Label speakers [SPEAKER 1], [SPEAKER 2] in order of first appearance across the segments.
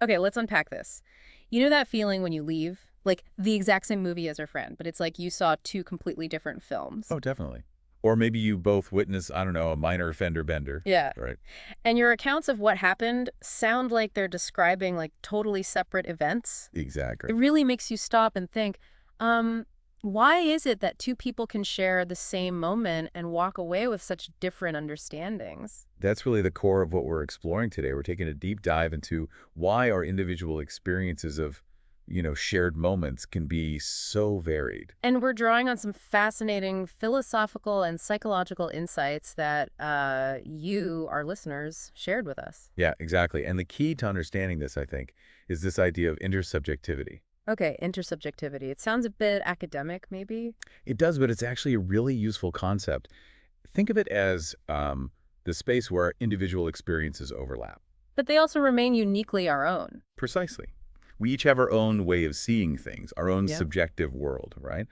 [SPEAKER 1] Okay, let's unpack this. You know that feeling when you leave? Like the exact same movie as our friend, but it's like you saw two completely different films.
[SPEAKER 2] Oh, definitely. Or maybe you both witness, I don't know, a minor fender bender.
[SPEAKER 1] Yeah.
[SPEAKER 2] Right.
[SPEAKER 1] And your accounts of what happened sound like they're describing like totally separate events.
[SPEAKER 2] Exactly.
[SPEAKER 1] It really makes you stop and think, um, why is it that two people can share the same moment and walk away with such different understandings?
[SPEAKER 2] That's really the core of what we're exploring today. We're taking a deep dive into why our individual experiences of, shared moments can be so varied.
[SPEAKER 1] And we're drawing on some fascinating philosophical and psychological insights that you, our listeners, shared with us.
[SPEAKER 2] Yeah, exactly. And the key to understanding this, I think, is this idea of intersubjectivity.
[SPEAKER 1] Okay, intersubjectivity. It sounds a bit academic, maybe?
[SPEAKER 2] It does, but it's actually a really useful concept. Think of it as the space where individual experiences overlap.
[SPEAKER 1] But they also remain uniquely our own.
[SPEAKER 2] Precisely. We each have our own way of seeing things, our own
[SPEAKER 1] Yeah.
[SPEAKER 2] subjective world, right?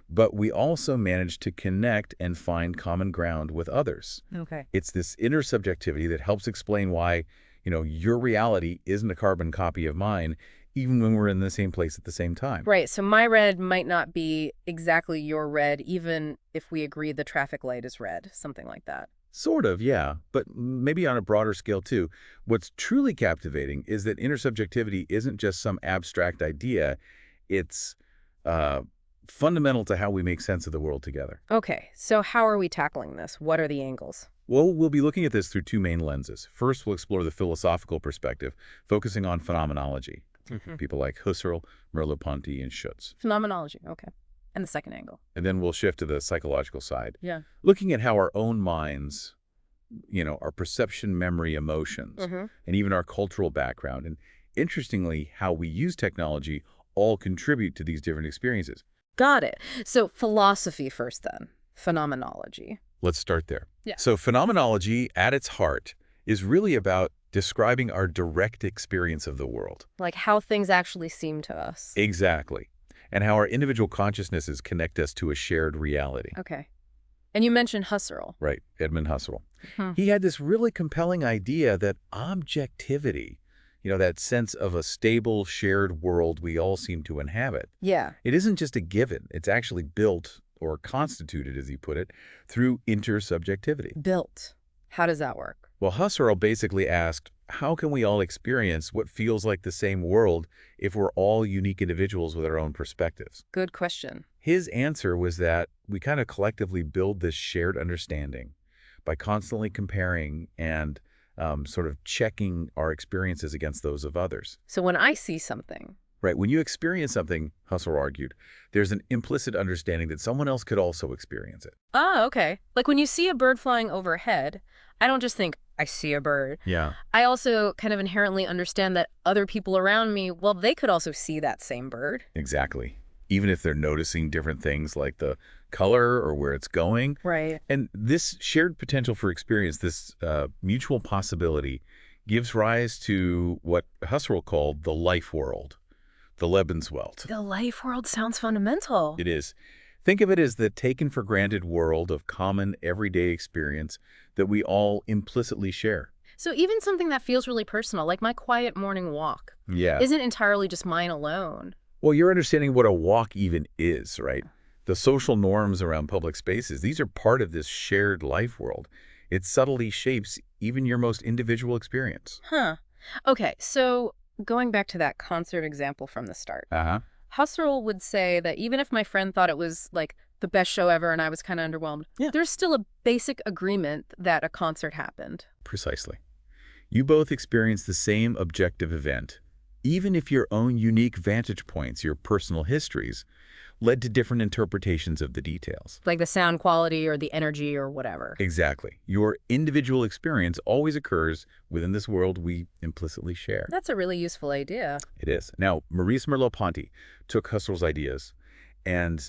[SPEAKER 2] But we also manage to connect and find common ground with others.
[SPEAKER 1] Okay.
[SPEAKER 2] It's this intersubjectivity that helps explain why, your reality isn't a carbon copy of mine, even when we're in the same place at the same time.
[SPEAKER 1] Right, so my red might not be exactly your red, even if we agree the traffic light is red, something like that.
[SPEAKER 2] Sort of, yeah, but maybe on a broader scale too. What's truly captivating is that intersubjectivity isn't just some abstract idea. It's uh, fundamental to how we make sense of the world together.
[SPEAKER 1] Okay, so how are we tackling this? What are the angles?
[SPEAKER 2] Well, we'll be looking at this through two main lenses. First, we'll explore the philosophical perspective, focusing on phenomenology. People like Husserl, Merleau-Ponty, and Schutz.
[SPEAKER 1] Phenomenology, okay. And the second angle.
[SPEAKER 2] And then we'll shift to the psychological side,
[SPEAKER 1] Yeah.
[SPEAKER 2] looking at how our own minds, our perception, memory, emotions, and even our cultural background, and interestingly, how we use technology all contribute to these different experiences.
[SPEAKER 1] Got it. So philosophy first then. Phenomenology.
[SPEAKER 2] Let's start there.
[SPEAKER 1] Yeah.
[SPEAKER 2] So phenomenology, at its heart, is really about describing our direct experience of the world.
[SPEAKER 1] Like how things actually seem to us.
[SPEAKER 2] Exactly. And how our individual consciousnesses connect us to a shared reality.
[SPEAKER 1] Okay. And you mentioned Husserl.
[SPEAKER 2] Right, Edmund Husserl.
[SPEAKER 1] Hmm.
[SPEAKER 2] He had this really compelling idea that objectivity, that sense of a stable, shared world we all seem to inhabit,
[SPEAKER 1] Yeah.
[SPEAKER 2] it isn't just a given. It's actually built, or constituted, as he put it, through intersubjectivity.
[SPEAKER 1] Built. How does that work?
[SPEAKER 2] Well, Husserl basically asked, how can we all experience what feels like the same world if we're all unique individuals with our own perspectives?
[SPEAKER 1] Good question.
[SPEAKER 2] His answer was that we kind of collectively build this shared understanding by constantly comparing and sort of checking our experiences against those of others.
[SPEAKER 1] So when I see something,
[SPEAKER 2] Right, when you experience something, Husserl argued, there's an implicit understanding that someone else could also experience it.
[SPEAKER 1] oh, okay. Like when you see a bird flying overhead, I don't just think, I see a bird.
[SPEAKER 2] Yeah.
[SPEAKER 1] I also kind of inherently understand that other people around me, well, they could also see that same bird.
[SPEAKER 2] Exactly. Even if they're noticing different things like the color or where it's going.
[SPEAKER 1] Right.
[SPEAKER 2] And this shared potential for experience, this mutual possibility, gives rise to what Husserl called the life world, the Lebenswelt.
[SPEAKER 1] The life world sounds fundamental.
[SPEAKER 2] It is. Think of it as the taken-for-granted world of common, everyday experience that we all implicitly share.
[SPEAKER 1] So even something that feels really personal, like my quiet morning walk,
[SPEAKER 2] Yeah.
[SPEAKER 1] isn't entirely just mine alone.
[SPEAKER 2] Well, you're understanding what a walk even is, right? The social norms around public spaces, these are part of this shared life world. It subtly shapes even your most individual experience.
[SPEAKER 1] Huh. Okay, so going back to that concert example from the start,
[SPEAKER 2] Uh-huh.
[SPEAKER 1] Husserl would say that even if my friend thought it was like the best show ever and I was kind of underwhelmed,
[SPEAKER 2] Yeah.
[SPEAKER 1] there's still a basic agreement that a concert happened.
[SPEAKER 2] Precisely. You both experience the same objective event, even if your own unique vantage points, your personal histories, led to different interpretations of the details.
[SPEAKER 1] Like the sound quality or the energy or whatever.
[SPEAKER 2] Exactly. Your individual experience always occurs within this world we implicitly share.
[SPEAKER 1] That's a really useful idea.
[SPEAKER 2] It is. Now, Maurice Merleau-Ponty took Husserl's ideas and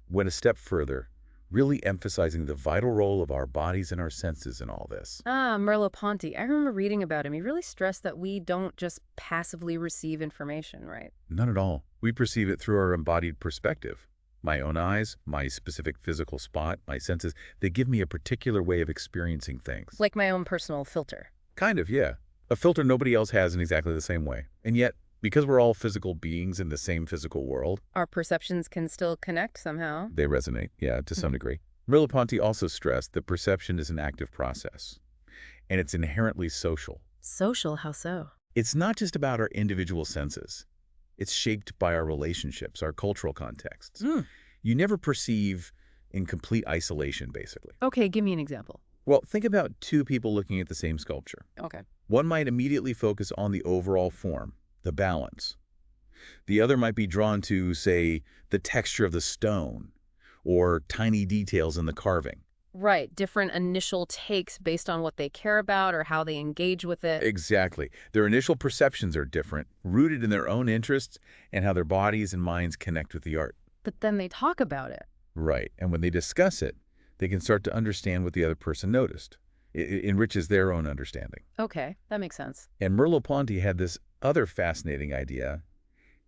[SPEAKER 2] went a step further, really emphasizing the vital role of our bodies and our senses in all this.
[SPEAKER 1] Ah, Merleau-Ponty. I remember reading about him. He really stressed that we don't just passively receive information, right?
[SPEAKER 2] Not at all. We perceive it through our embodied perspective. My own eyes, my specific physical spot, my senses, they give me a particular way of experiencing things.
[SPEAKER 1] Like my own personal filter.
[SPEAKER 2] Kind of, yeah. A filter nobody else has in exactly the same way. And yet, because we're all physical beings in the same physical world,
[SPEAKER 1] Our perceptions can still connect somehow.
[SPEAKER 2] they resonate, yeah, to some
[SPEAKER 1] Mhm.
[SPEAKER 2] degree. Merleau-Ponty also stressed that perception is an active process, and it's inherently social.
[SPEAKER 1] Social, how so?
[SPEAKER 2] It's not just about our individual senses. It's shaped by our relationships, our cultural contexts.
[SPEAKER 1] Mm.
[SPEAKER 2] You never perceive in complete isolation, basically.
[SPEAKER 1] Okay, give me an example.
[SPEAKER 2] Well, think about two people looking at the same sculpture.
[SPEAKER 1] Okay.
[SPEAKER 2] One might immediately focus on the overall form, the balance. The other might be drawn to, say, the texture of the stone or tiny details in the carving.
[SPEAKER 1] Right, different initial takes based on what they care about or how they engage with it.
[SPEAKER 2] Exactly. Their initial perceptions are different, rooted in their own interests and how their bodies and minds connect with the art.
[SPEAKER 1] But then they talk about it.
[SPEAKER 2] Right. And when they discuss it, they can start to understand what the other person noticed. It enriches their own understanding.
[SPEAKER 1] Okay, that makes sense.
[SPEAKER 2] And Merleau-Ponty had this other fascinating idea,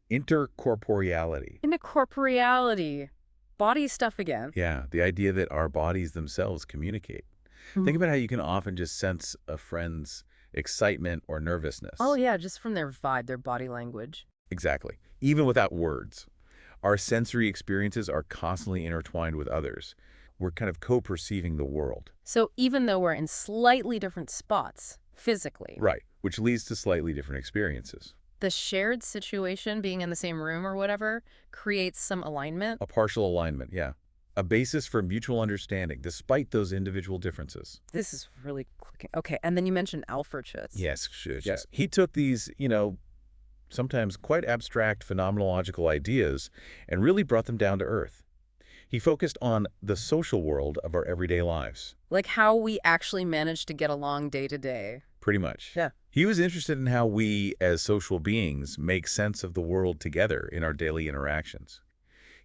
[SPEAKER 2] intercorporeality.
[SPEAKER 1] Intercorporeality. Body stuff again.
[SPEAKER 2] Yeah, the idea that our bodies themselves communicate. Think about how you can often just sense a friend's excitement or nervousness.
[SPEAKER 1] Oh yeah, just from their vibe, their body language.
[SPEAKER 2] Exactly. Even without words. Our sensory experiences are constantly intertwined with others. We're kind of co-perceiving the world.
[SPEAKER 1] So even though we're in slightly different spots, physically,
[SPEAKER 2] Right. Which leads to slightly different experiences.
[SPEAKER 1] the shared situation, being in the same room or whatever, creates some alignment.
[SPEAKER 2] A partial alignment, yeah. A basis for mutual understanding, despite those individual differences.
[SPEAKER 1] This is really clicking. Okay, and then you mentioned Alfred Schutz.
[SPEAKER 2] Yes, sure. Yeah. He took these, sometimes quite abstract phenomenological ideas and really brought them down to earth. He focused on the social world of our everyday lives.
[SPEAKER 1] Like how we actually manage to get along day to day.
[SPEAKER 2] Pretty much.
[SPEAKER 1] Yeah.
[SPEAKER 2] He was interested in how we, as social beings, make sense of the world together in our daily interactions.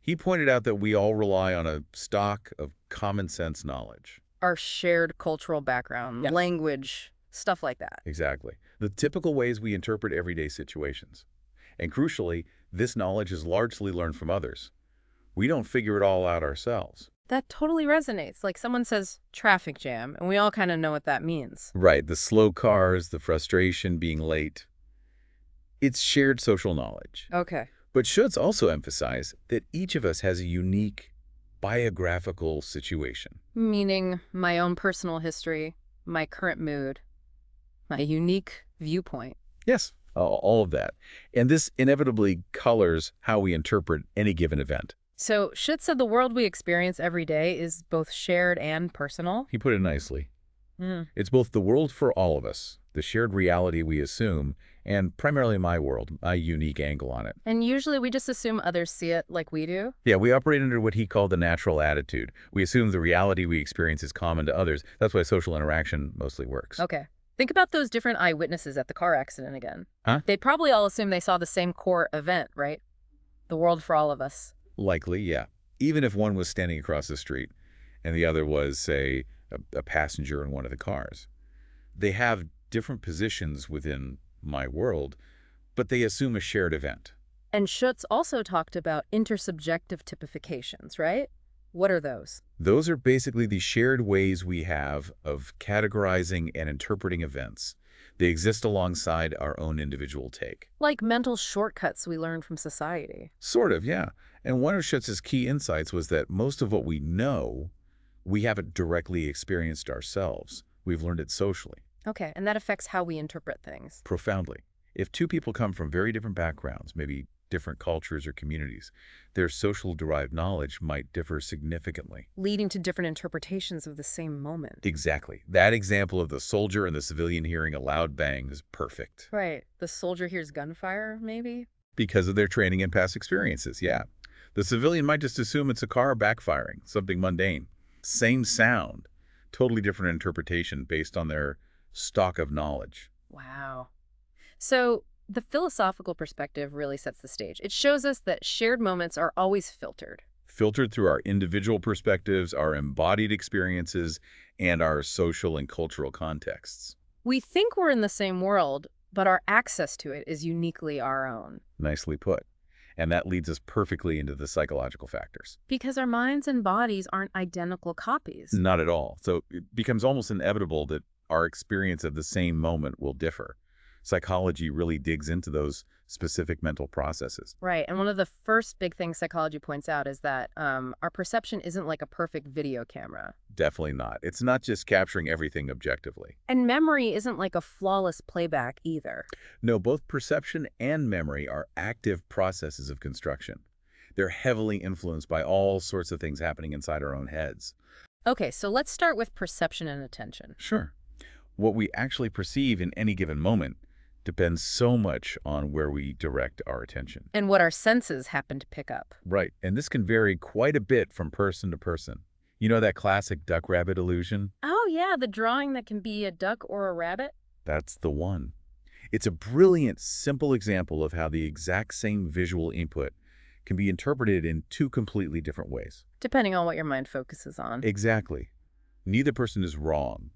[SPEAKER 2] He pointed out that we all rely on a stock of common sense knowledge.
[SPEAKER 1] Our shared cultural background,
[SPEAKER 2] Yeah.
[SPEAKER 1] language, stuff like that.
[SPEAKER 2] Exactly. The typical ways we interpret everyday situations. And crucially, this knowledge is largely learned from others. We don't figure it all out ourselves.
[SPEAKER 1] That totally resonates. Like someone says traffic jam, and we all kind of know what that means.
[SPEAKER 2] Right. The slow cars, the frustration, being late. It's shared social knowledge.
[SPEAKER 1] Okay.
[SPEAKER 2] But Schutz also emphasized that each of us has a unique biographical situation.
[SPEAKER 1] Meaning my own personal history, my current mood, my unique viewpoint.
[SPEAKER 2] Yes, all of that. And this inevitably colors how we interpret any given event.
[SPEAKER 1] So Schutz said the world we experience every day is both shared and personal.
[SPEAKER 2] He put it nicely.
[SPEAKER 1] Mm.
[SPEAKER 2] It's both the world for all of us, the shared reality we assume, and primarily my world, my unique angle on it.
[SPEAKER 1] And usually we just assume others see it like we do.
[SPEAKER 2] Yeah, we operate under what he called the natural attitude. We assume the reality we experience is common to others. That's why social interaction mostly works.
[SPEAKER 1] Okay. Think about those different eyewitnesses at the car accident again.
[SPEAKER 2] Huh?
[SPEAKER 1] They'd probably all assume they saw the same core event, right? The world for all of us.
[SPEAKER 2] Likely, yeah. Even if one was standing across the street and the other was, say, a passenger in one of the cars. They have different positions within my world, but they assume a shared event.
[SPEAKER 1] And Schutz also talked about intersubjective typifications, right? What are those?
[SPEAKER 2] Those are basically the shared ways we have of categorizing and interpreting events. They exist alongside our own individual take.
[SPEAKER 1] Like mental shortcuts we learn from society.
[SPEAKER 2] Sort of, yeah. And one of Schutz's key insights was that most of what we know, we haven't directly experienced ourselves. We've learned it socially.
[SPEAKER 1] Okay, and that affects how we interpret things.
[SPEAKER 2] Profoundly. If two people come from very different backgrounds, maybe different cultures or communities, their social-derived knowledge might differ significantly.
[SPEAKER 1] Leading to different interpretations of the same moment.
[SPEAKER 2] Exactly. That example of the soldier and the civilian hearing a loud bang is perfect.
[SPEAKER 1] Right. The soldier hears gunfire, maybe?
[SPEAKER 2] Because of their training and past experiences, yeah. The civilian might just assume it's a car backfiring, something mundane. Same sound, totally different interpretation based on their stock of knowledge.
[SPEAKER 1] Wow. So the philosophical perspective really sets the stage. It shows us that shared moments are always filtered.
[SPEAKER 2] Filtered through our individual perspectives, our embodied experiences, and our social and cultural contexts.
[SPEAKER 1] We think we're in the same world, but our access to it is uniquely our own.
[SPEAKER 2] Nicely put. And that leads us perfectly into the psychological factors.
[SPEAKER 1] Because our minds and bodies aren't identical copies.
[SPEAKER 2] Not at all. So it becomes almost inevitable that our experience of the same moment will differ. Psychology really digs into those specific mental processes.
[SPEAKER 1] Right. And one of the first big things psychology points out is that our perception isn't like a perfect video camera.
[SPEAKER 2] Definitely not. It's not just capturing everything objectively.
[SPEAKER 1] And memory isn't like a flawless playback either.
[SPEAKER 2] No, both perception and memory are active processes of construction. They're heavily influenced by all sorts of things happening inside our own heads.
[SPEAKER 1] Okay, so let's start with perception and attention.
[SPEAKER 2] Sure. What we actually perceive in any given moment depends so much on where we direct our attention.
[SPEAKER 1] And what our senses happen to pick up.
[SPEAKER 2] Right, and this can vary quite a bit from person to person. You know that classic duck-rabbit illusion?
[SPEAKER 1] Oh, yeah, the drawing that can be a duck or a rabbit?
[SPEAKER 2] That's the one. It's a brilliant, simple example of how the exact same visual input can be interpreted in two completely different ways.
[SPEAKER 1] Depending on what your mind focuses on.
[SPEAKER 2] Exactly. Neither person is wrong,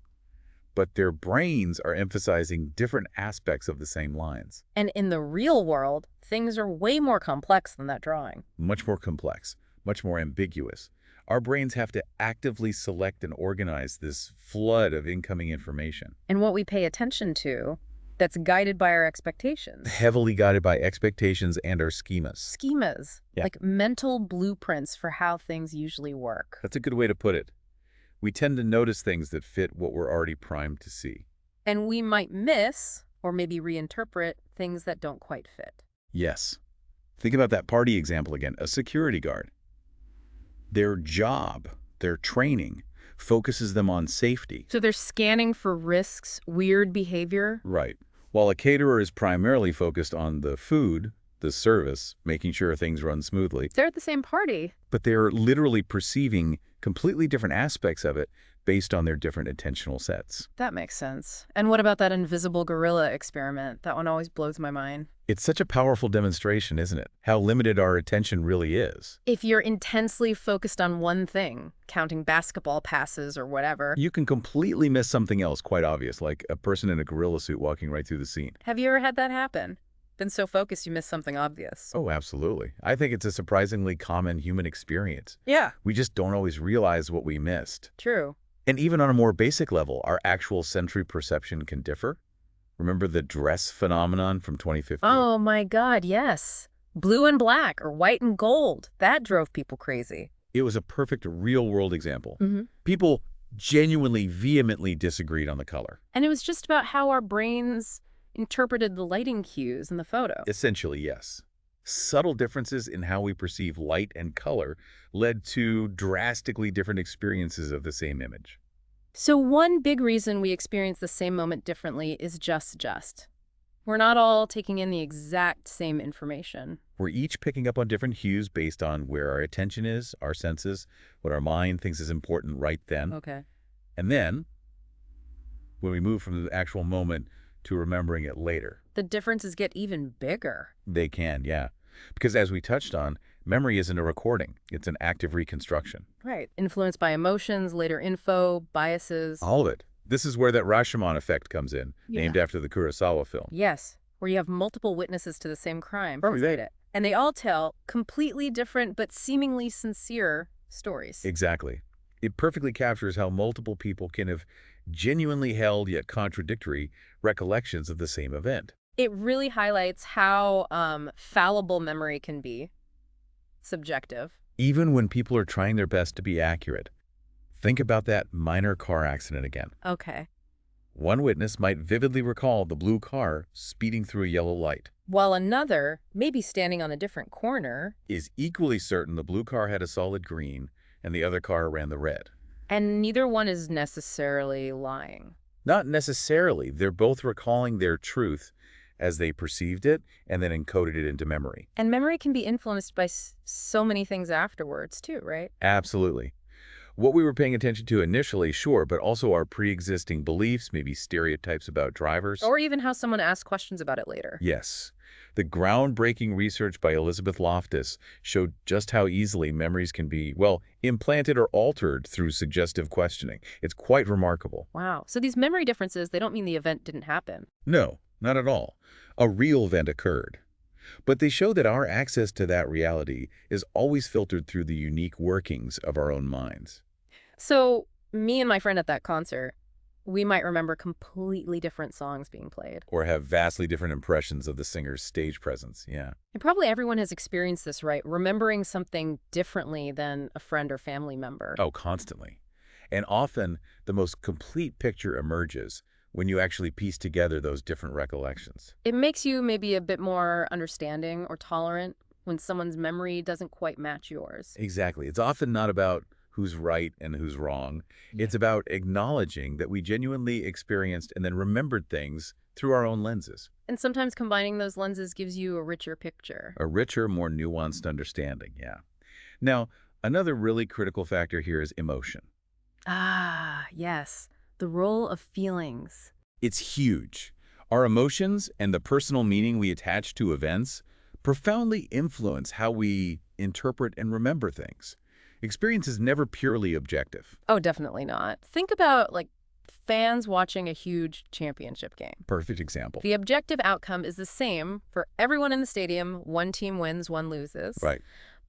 [SPEAKER 2] but their brains are emphasizing different aspects of the same lines.
[SPEAKER 1] And in the real world, things are way more complex than that drawing.
[SPEAKER 2] Much more complex, much more ambiguous. Our brains have to actively select and organize this flood of incoming information.
[SPEAKER 1] And what we pay attention to, that's guided by our expectations.
[SPEAKER 2] Heavily guided by expectations and our schemas.
[SPEAKER 1] Schemas,
[SPEAKER 2] Yeah.
[SPEAKER 1] like mental blueprints for how things usually work.
[SPEAKER 2] That's a good way to put it. We tend to notice things that fit what we're already primed to see.
[SPEAKER 1] And we might miss, or maybe reinterpret, things that don't quite fit.
[SPEAKER 2] Yes. Think about that party example again, a security guard. Their job, their training, focuses them on safety.
[SPEAKER 1] So they're scanning for risks, weird behavior.
[SPEAKER 2] Right. While a caterer is primarily focused on the food, the service, making sure things run smoothly.
[SPEAKER 1] They're at the same party.
[SPEAKER 2] But they're literally perceiving completely different aspects of it based on their different attentional sets.
[SPEAKER 1] That makes sense. And what about that invisible gorilla experiment? That one always blows my mind.
[SPEAKER 2] It's such a powerful demonstration, isn't it? How limited our attention really is.
[SPEAKER 1] If you're intensely focused on one thing, counting basketball passes or whatever,
[SPEAKER 2] You can completely miss something else quite obvious, like a person in a gorilla suit walking right through the scene.
[SPEAKER 1] have you ever had that happen? Been so focused you miss something obvious.
[SPEAKER 2] Oh, absolutely. I think it's a surprisingly common human experience.
[SPEAKER 1] Yeah,
[SPEAKER 2] We just don't always realize what we missed.
[SPEAKER 1] true.
[SPEAKER 2] And even on a more basic level, our actual sensory perception can differ. Remember the dress phenomenon from 2015?
[SPEAKER 1] Oh my God, yes. Blue and black or white and gold. That drove people crazy.
[SPEAKER 2] It was a perfect real-world example.
[SPEAKER 1] Mm-hmm.
[SPEAKER 2] People genuinely, vehemently disagreed on the color.
[SPEAKER 1] And it was just about how our brains interpreted the lighting cues in the photo.
[SPEAKER 2] Essentially, yes. Subtle differences in how we perceive light and color led to drastically different experiences of the same image.
[SPEAKER 1] So one big reason we experience the same moment differently is just. We're not all taking in the exact same information.
[SPEAKER 2] We're each picking up on different hues based on where our attention is, our senses, what our mind thinks is important right then.
[SPEAKER 1] Okay.
[SPEAKER 2] And then, when we move from the actual moment to remembering it later.
[SPEAKER 1] The differences get even bigger.
[SPEAKER 2] They can, yeah. Because as we touched on, memory isn't a recording. It's an active reconstruction.
[SPEAKER 1] Right. Influenced by emotions, later info, biases.
[SPEAKER 2] All of it. This is where that Rashomon Effect comes in, named after the Kurosawa film.
[SPEAKER 1] Yes, where you have multiple witnesses to the same crime.
[SPEAKER 2] Oh, yeah.
[SPEAKER 1] And they all tell completely different but seemingly sincere stories.
[SPEAKER 2] Exactly. It perfectly captures how multiple people can have genuinely held yet contradictory recollections of the same event.
[SPEAKER 1] It really highlights how fallible memory can be. Subjective.
[SPEAKER 2] Even when people are trying their best to be accurate. Think about that minor car accident again.
[SPEAKER 1] Okay.
[SPEAKER 2] One witness might vividly recall the blue car speeding through a yellow light.
[SPEAKER 1] While another, maybe standing on a different corner,
[SPEAKER 2] Is equally certain the blue car had a solid green and the other car ran the red.
[SPEAKER 1] and neither one is necessarily lying.
[SPEAKER 2] Not necessarily. They're both recalling their truth as they perceived it and then encoded it into memory.
[SPEAKER 1] And memory can be influenced by so many things afterwards too, right?
[SPEAKER 2] Absolutely. What we were paying attention to initially, sure, but also our pre-existing beliefs, maybe stereotypes about drivers.
[SPEAKER 1] Or even how someone asks questions about it later.
[SPEAKER 2] Yes. The groundbreaking research by Elizabeth Loftus showed just how easily memories can be, well, implanted or altered through suggestive questioning. It's quite remarkable.
[SPEAKER 1] Wow. So these memory differences, they don't mean the event didn't happen.
[SPEAKER 2] No, not at all. A real event occurred. But they show that our access to that reality is always filtered through the unique workings of our own minds.
[SPEAKER 1] So me and my friend at that concert, We might remember completely different songs being played.
[SPEAKER 2] Or have vastly different impressions of the singer's stage presence. Yeah.
[SPEAKER 1] And probably everyone has experienced this, right? Remembering something differently than a friend or family member.
[SPEAKER 2] Oh, constantly. And often the most complete picture emerges when you actually piece together those different recollections.
[SPEAKER 1] It makes you maybe a bit more understanding or tolerant when someone's memory doesn't quite match yours.
[SPEAKER 2] Exactly. It's often not about who's right and who's wrong.
[SPEAKER 1] Yeah.
[SPEAKER 2] It's about acknowledging that we genuinely experienced and then remembered things through our own lenses.
[SPEAKER 1] And sometimes combining those lenses gives you a richer picture.
[SPEAKER 2] A richer, more nuanced understanding, yeah. Now, another really critical factor here is emotion.
[SPEAKER 1] Ah, yes. The role of feelings.
[SPEAKER 2] It's huge. Our emotions and the personal meaning we attach to events profoundly influence how we interpret and remember things. Experience is never purely objective.
[SPEAKER 1] Oh, definitely not. Think about, like, fans watching a huge championship game.
[SPEAKER 2] Perfect example.
[SPEAKER 1] The objective outcome is the same for everyone in the stadium. One team wins, one loses.
[SPEAKER 2] Right.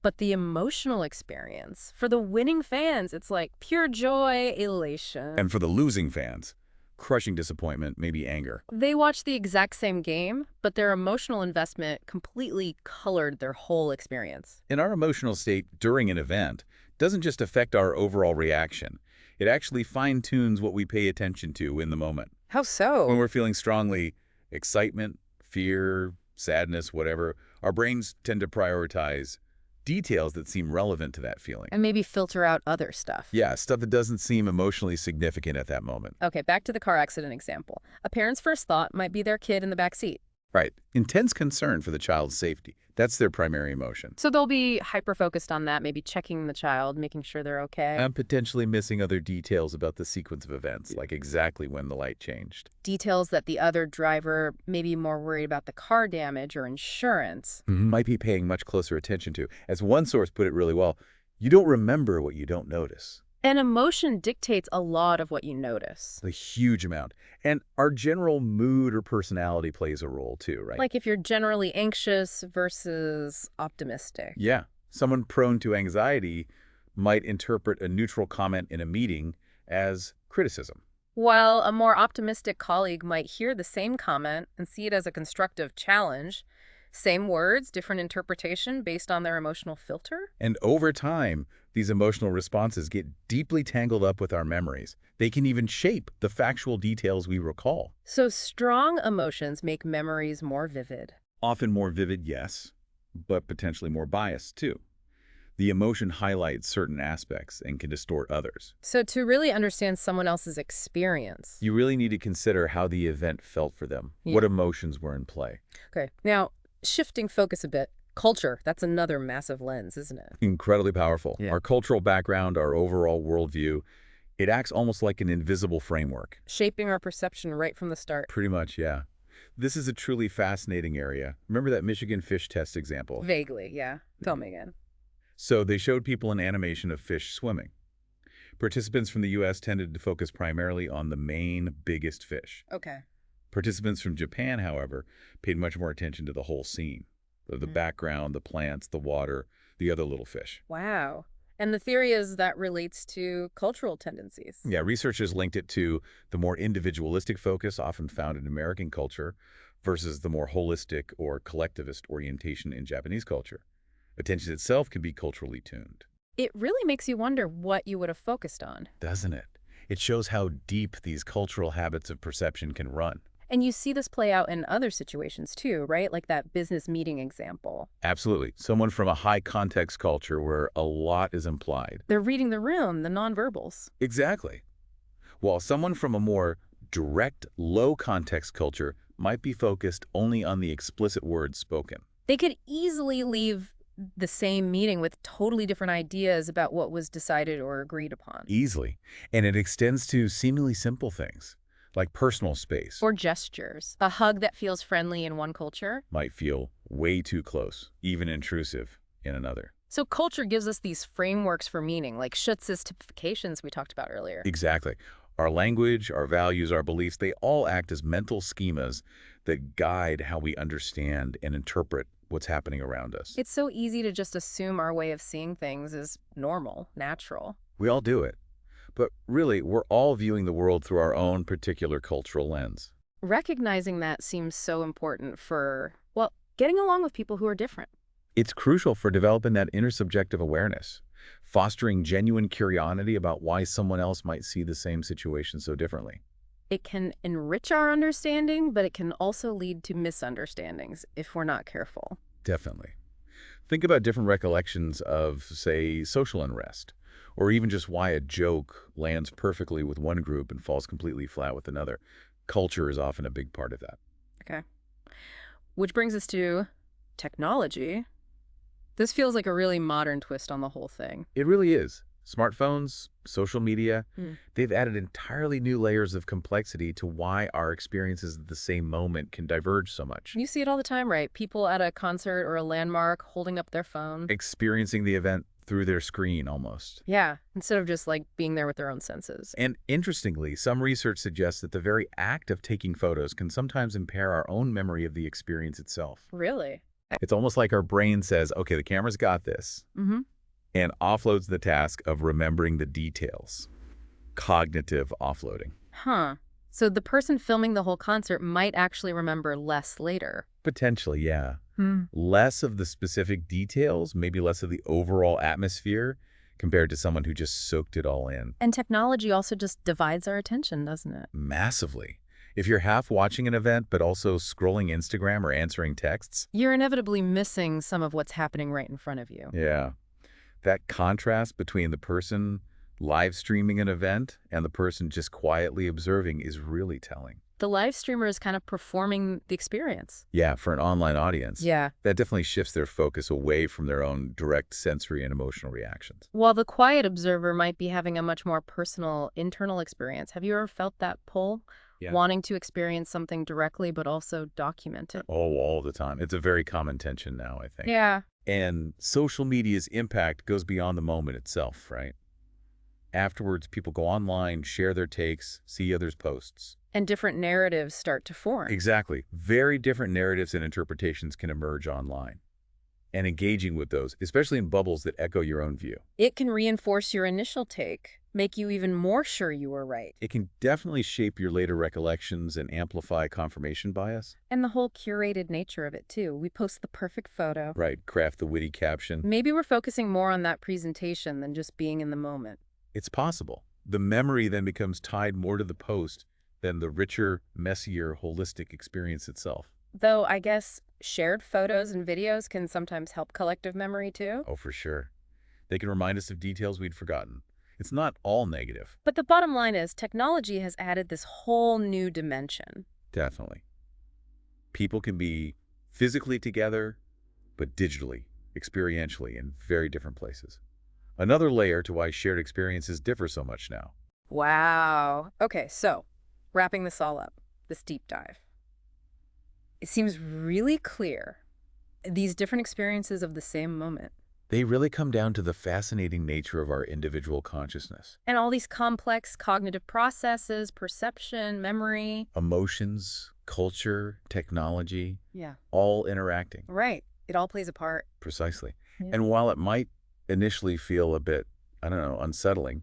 [SPEAKER 1] But the emotional experience, for the winning fans, it's like pure joy, elation.
[SPEAKER 2] And for the losing fans, crushing disappointment, maybe anger.
[SPEAKER 1] They watched the exact same game, but their emotional investment completely colored their whole experience.
[SPEAKER 2] And our emotional state during an event doesn't just affect our overall reaction. It actually fine-tunes what we pay attention to in the moment.
[SPEAKER 1] How so?
[SPEAKER 2] When we're feeling strongly excitement, fear, sadness, whatever, our brains tend to prioritize details that seem relevant to that feeling.
[SPEAKER 1] And maybe filter out other stuff.
[SPEAKER 2] Yeah, stuff that doesn't seem emotionally significant at that moment.
[SPEAKER 1] Okay, back to the car accident example. A parent's first thought might be their kid in the back seat.
[SPEAKER 2] Right. Intense concern for the child's safety. That's their primary emotion.
[SPEAKER 1] So they'll be hyper-focused on that, maybe checking the child, making sure they're okay.
[SPEAKER 2] And potentially missing other details about the sequence of events, like exactly when the light changed.
[SPEAKER 1] Details that the other driver may be more worried about the car damage or insurance.
[SPEAKER 2] Might be paying much closer attention to. As one source put it really well, you don't remember what you don't notice.
[SPEAKER 1] And emotion dictates a lot of what you notice.
[SPEAKER 2] A huge amount. And our general mood or personality plays a role too, right?
[SPEAKER 1] Like if you're generally anxious versus optimistic.
[SPEAKER 2] Yeah. Someone prone to anxiety might interpret a neutral comment in a meeting as criticism.
[SPEAKER 1] While a more optimistic colleague might hear the same comment and see it as a constructive challenge. Same words, different interpretation based on their emotional filter.
[SPEAKER 2] And over time, these emotional responses get deeply tangled up with our memories. They can even shape the factual details we recall.
[SPEAKER 1] So strong emotions make memories more vivid.
[SPEAKER 2] Often more vivid, yes, but potentially more biased too. The emotion highlights certain aspects and can distort others.
[SPEAKER 1] So to really understand someone else's experience.
[SPEAKER 2] You really need to consider how the event felt for them, what emotions were in play.
[SPEAKER 1] Okay, now shifting focus a bit. Culture, that's another massive lens, isn't it?
[SPEAKER 2] Incredibly powerful.
[SPEAKER 1] Yeah.
[SPEAKER 2] Our cultural background, our overall worldview, it acts almost like an invisible framework.
[SPEAKER 1] Shaping our perception right from the start.
[SPEAKER 2] Pretty much, yeah. This is a truly fascinating area. Remember that Michigan fish test example?
[SPEAKER 1] Vaguely, yeah. Tell me again.
[SPEAKER 2] So they showed people an animation of fish swimming. Participants from the U.S. tended to focus primarily on the main, biggest fish.
[SPEAKER 1] Okay.
[SPEAKER 2] Participants from Japan, however, paid much more attention to the whole scene. The background, the plants, the water, the other little fish.
[SPEAKER 1] Wow. And the theory is that relates to cultural tendencies.
[SPEAKER 2] Yeah, researchers linked it to the more individualistic focus often found in American culture versus the more holistic or collectivist orientation in Japanese culture. Attention itself can be culturally tuned.
[SPEAKER 1] It really makes you wonder what you would have focused on.
[SPEAKER 2] Doesn't it? It shows how deep these cultural habits of perception can run.
[SPEAKER 1] And you see this play out in other situations too, right? Like that business meeting example.
[SPEAKER 2] Absolutely. Someone from a high context culture where a lot is implied.
[SPEAKER 1] They're reading the room, the nonverbals.
[SPEAKER 2] Exactly. While someone from a more direct, low context culture might be focused only on the explicit words spoken.
[SPEAKER 1] They could easily leave the same meeting with totally different ideas about what was decided or agreed upon.
[SPEAKER 2] Easily. And it extends to seemingly simple things, like personal space.
[SPEAKER 1] Or gestures. A hug that feels friendly in one culture
[SPEAKER 2] might feel way too close, even intrusive, in another.
[SPEAKER 1] So culture gives us these frameworks for meaning, like Schutz's typifications we talked about earlier.
[SPEAKER 2] Exactly. Our language, our values, our beliefs, they all act as mental schemas that guide how we understand and interpret what's happening around us.
[SPEAKER 1] It's so easy to just assume our way of seeing things is normal, natural.
[SPEAKER 2] We all do it. But really, we're all viewing the world through our own particular cultural lens.
[SPEAKER 1] Recognizing that seems so important for, well, getting along with people who are different.
[SPEAKER 2] It's crucial for developing that intersubjective awareness, fostering genuine curiosity about why someone else might see the same situation so differently.
[SPEAKER 1] It can enrich our understanding, but it can also lead to misunderstandings if we're not careful.
[SPEAKER 2] Definitely. Think about different recollections of, say, social unrest, or even just why a joke lands perfectly with one group and falls completely flat with another. Culture is often a big part of that.
[SPEAKER 1] Okay. Which brings us to technology. This feels like a really modern twist on the whole thing.
[SPEAKER 2] It really is. Smartphones, social media,
[SPEAKER 1] Hmm.
[SPEAKER 2] they've added entirely new layers of complexity to why our experiences at the same moment can diverge so much.
[SPEAKER 1] You see it all the time, right? People at a concert or a landmark holding up their phone.
[SPEAKER 2] Experiencing the event through their screen almost.
[SPEAKER 1] Yeah, instead of just like being there with their own senses.
[SPEAKER 2] And interestingly, some research suggests that the very act of taking photos can sometimes impair our own memory of the experience itself.
[SPEAKER 1] Really?
[SPEAKER 2] It's almost like our brain says, okay, the camera's got this,
[SPEAKER 1] Mm-hmm.
[SPEAKER 2] and offloads the task of remembering the details. Cognitive offloading.
[SPEAKER 1] Huh. So the person filming the whole concert might actually remember less later.
[SPEAKER 2] Potentially, yeah.
[SPEAKER 1] Hmm.
[SPEAKER 2] Less of the specific details, maybe less of the overall atmosphere compared to someone who just soaked it all in.
[SPEAKER 1] And technology also just divides our attention, doesn't it?
[SPEAKER 2] Massively. If you're half watching an event but also scrolling Instagram or answering texts,
[SPEAKER 1] You're inevitably missing some of what's happening right in front of you.
[SPEAKER 2] yeah, that contrast between the person live streaming an event and the person just quietly observing is really telling.
[SPEAKER 1] The live streamer is kind of performing the experience.
[SPEAKER 2] Yeah, for an online audience,
[SPEAKER 1] Yeah.
[SPEAKER 2] that definitely shifts their focus away from their own direct sensory and emotional reactions.
[SPEAKER 1] While the quiet observer might be having a much more personal, internal experience. Have you ever felt that pull?
[SPEAKER 2] Yeah.
[SPEAKER 1] Wanting to experience something directly, but also document it?
[SPEAKER 2] Oh, all the time. It's a very common tension now, I think.
[SPEAKER 1] Yeah.
[SPEAKER 2] And social media's impact goes beyond the moment itself, right? Afterwards, people go online, share their takes, see others' posts.
[SPEAKER 1] And different narratives start to form.
[SPEAKER 2] Exactly. Very different narratives and interpretations can emerge online. And engaging with those, especially in bubbles that echo your own view.
[SPEAKER 1] It can reinforce your initial take, make you even more sure you were right.
[SPEAKER 2] It can definitely shape your later recollections and amplify confirmation bias.
[SPEAKER 1] And the whole curated nature of it, too. We post the perfect photo.
[SPEAKER 2] Right, craft the witty caption.
[SPEAKER 1] Maybe we're focusing more on that presentation than just being in the moment.
[SPEAKER 2] It's possible. The memory then becomes tied more to the post than the richer, messier, holistic experience itself.
[SPEAKER 1] Though I guess shared photos and videos can sometimes help collective memory, too.
[SPEAKER 2] Oh, for sure. They can remind us of details we'd forgotten. It's not all negative.
[SPEAKER 1] But the bottom line is technology has added this whole new dimension.
[SPEAKER 2] Definitely. People can be physically together, but digitally, experientially, in very different places. Another layer to why shared experiences differ so much now.
[SPEAKER 1] Wow. Okay, so wrapping this all up, this deep dive. It seems really clear these different experiences of the same moment.
[SPEAKER 2] They really come down to the fascinating nature of our individual consciousness.
[SPEAKER 1] And all these complex cognitive processes, perception, memory.
[SPEAKER 2] Emotions, culture, technology,
[SPEAKER 1] Yeah.
[SPEAKER 2] all interacting.
[SPEAKER 1] Right. It all plays a part.
[SPEAKER 2] Precisely.
[SPEAKER 1] Yeah.
[SPEAKER 2] And while it might initially feel a bit, I don't know, unsettling,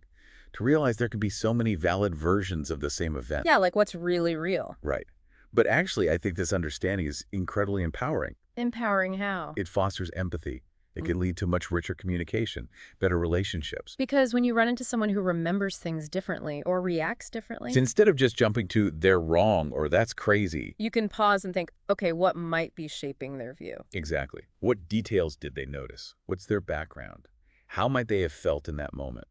[SPEAKER 2] to realize there can be so many valid versions of the same event.
[SPEAKER 1] Yeah, like what's really real.
[SPEAKER 2] Right. But actually, I think this understanding is incredibly empowering.
[SPEAKER 1] Empowering how?
[SPEAKER 2] It fosters empathy. It can lead to much richer communication, better relationships.
[SPEAKER 1] Because when you run into someone who remembers things differently or reacts differently,
[SPEAKER 2] So instead of just jumping to they're wrong or that's crazy.
[SPEAKER 1] you can pause and think, okay, what might be shaping their view?
[SPEAKER 2] Exactly. What details did they notice? What's their background? How might they have felt in that moment?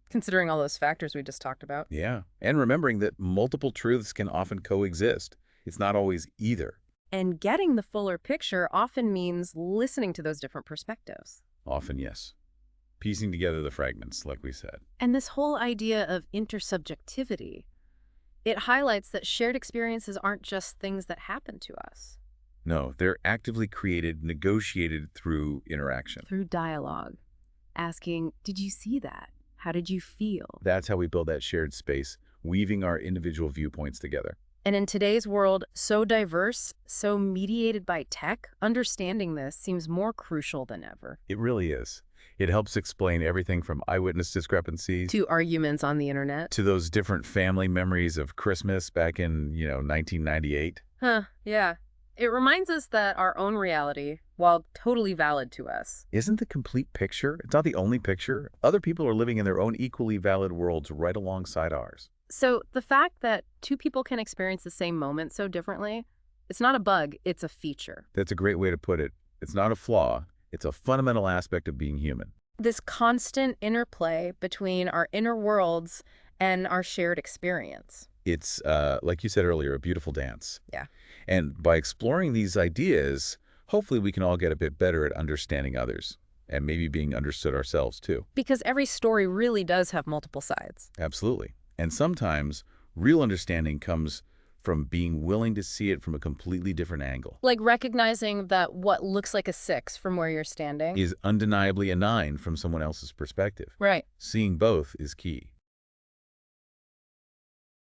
[SPEAKER 1] Considering all those factors we just talked about.
[SPEAKER 2] Yeah. And remembering that multiple truths can often coexist. It's not always either.
[SPEAKER 1] And getting the fuller picture often means listening to those different perspectives.
[SPEAKER 2] Often, yes. Piecing together the fragments, like we said.
[SPEAKER 1] And this whole idea of intersubjectivity, it highlights that shared experiences aren't just things that happen to us.
[SPEAKER 2] No, they're actively created, negotiated through interaction.
[SPEAKER 1] Through dialogue, asking, did you see that? How did you feel?
[SPEAKER 2] That's how we build that shared space, weaving our individual viewpoints together.
[SPEAKER 1] And in today's world, so diverse, so mediated by tech, understanding this seems more crucial than ever.
[SPEAKER 2] It really is. It helps explain everything from eyewitness discrepancies
[SPEAKER 1] To arguments on the internet.
[SPEAKER 2] to those different family memories of Christmas back in, 1998.
[SPEAKER 1] Huh, yeah. It reminds us that our own reality, while totally valid to us.
[SPEAKER 2] Isn't the complete picture? It's not the only picture. Other people are living in their own equally valid worlds right alongside ours.
[SPEAKER 1] So the fact that two people can experience the same moment so differently, it's not a bug, it's a feature.
[SPEAKER 2] That's a great way to put it. It's not a flaw. It's a fundamental aspect of being human.
[SPEAKER 1] This constant interplay between our inner worlds and our shared experience.
[SPEAKER 2] It's, like you said earlier, a beautiful dance.
[SPEAKER 1] Yeah.
[SPEAKER 2] And by exploring these ideas, hopefully we can all get a bit better at understanding others and maybe being understood ourselves too.
[SPEAKER 1] Because every story really does have multiple sides.
[SPEAKER 2] Absolutely. And sometimes real understanding comes from being willing to see it from a completely different angle.
[SPEAKER 1] Like recognizing that what looks like a 6 from where you're standing
[SPEAKER 2] Is undeniably a 9 from someone else's perspective.
[SPEAKER 1] Right.
[SPEAKER 2] Seeing both is key.